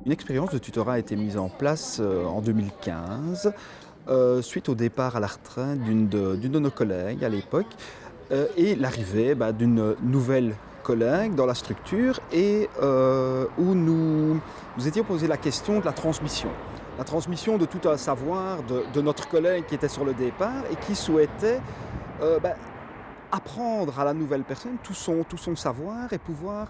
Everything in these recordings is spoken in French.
Une expérience de tutorat a été mise en place en 2015 suite au départ à la retraite d'une de nos collègues à l'époque et l'arrivée d'une nouvelle collègue dans la structure et où nous étions posé la question de la transmission. La transmission de tout un savoir de notre collègue qui était sur le départ et qui souhaitait apprendre à la nouvelle personne tout son savoir et pouvoir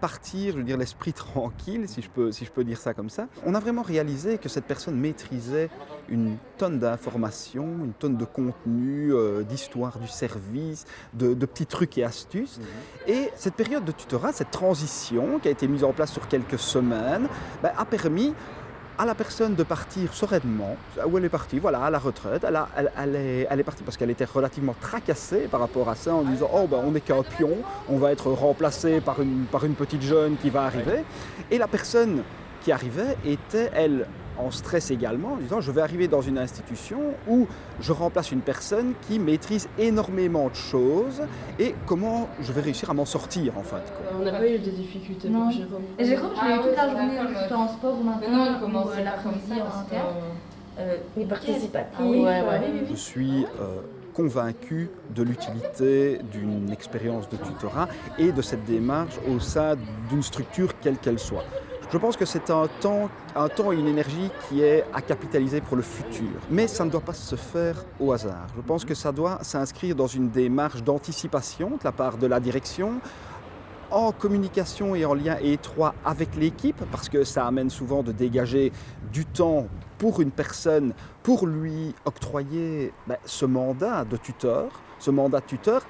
partir, je veux dire, l'esprit tranquille, si je peux dire ça comme ça. On a vraiment réalisé que cette personne maîtrisait une tonne d'informations, une tonne de contenu, d'histoire du service, de petits trucs et astuces. Et cette période de tutorat, cette transition qui a été mise en place sur quelques semaines, a permis à la personne de partir sereinement, où elle est partie, voilà, à la retraite. Elle est partie parce qu'elle était relativement tracassée par rapport à ça, en disant « Oh, on n'est qu'un pion, on va être remplacé par une petite jeune qui va arriver ». Et la personne qui arrivait était, elle, en stress également, en disant « Je vais arriver dans une institution où je remplace une personne qui maîtrise énormément de choses et comment je vais réussir à m'en sortir, en fait. » On n'a pas eu de difficultés Non. pour Jérôme. Et Jérôme, je l'ai eu toute la journée, comme, que ce soit en sport ou maintenant, non, il ou commençait l'après-midi en interne. Il participatif. Ah oui, ouais. Je suis convaincu de l'utilité d'une expérience de tutorat et de cette démarche au sein d'une structure quelle qu'elle soit. Je pense que c'est un temps et une énergie qui est à capitaliser pour le futur. Mais ça ne doit pas se faire au hasard. Je pense que ça doit s'inscrire dans une démarche d'anticipation de la part de la direction, en communication et en lien étroit avec l'équipe, parce que ça amène souvent de dégager du temps pour une personne, pour lui octroyer ce mandat de tuteur,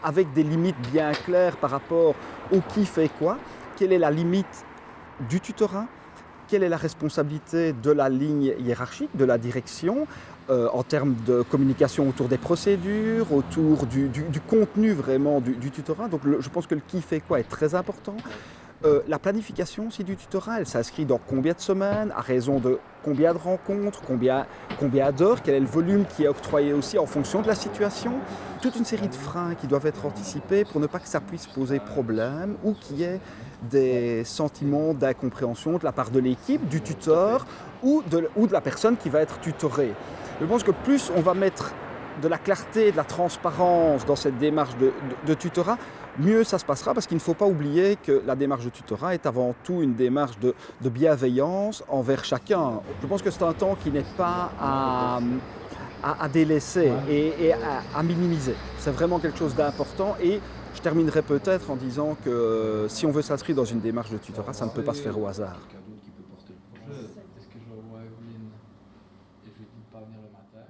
avec des limites bien claires par rapport au qui fait quoi, quelle est la limite du tutorat, quelle est la responsabilité de la ligne hiérarchique, de la direction, en termes de communication autour des procédures, autour du contenu vraiment du tutorat. Donc je pense que le qui fait quoi est très important. La planification aussi du tutorat, elle s'inscrit dans combien de semaines, à raison de combien de rencontres, combien d'heures, quel est le volume qui est octroyé aussi en fonction de la situation. Toute une série de freins qui doivent être anticipés pour ne pas que ça puisse poser problème ou qu'il y ait des sentiments d'incompréhension de la part de l'équipe, du tuteur ou de la personne qui va être tutorée. Je pense que plus on va mettre de la clarté, de la transparence dans cette démarche de tutorat, mieux ça se passera, parce qu'il ne faut pas oublier que la démarche de tutorat est avant tout une démarche de bienveillance envers chacun. Je pense que c'est un temps qui n'est pas à délaisser et à minimiser. C'est vraiment quelque chose d'important et je terminerai peut-être en disant que si on veut s'inscrire dans une démarche de tutorat, ça ne peut pas se faire au hasard. Quelqu'un d'autre qui peut porter le projet. Est-ce que je vais voir Evelyne et je lui dis de pas venir le matin?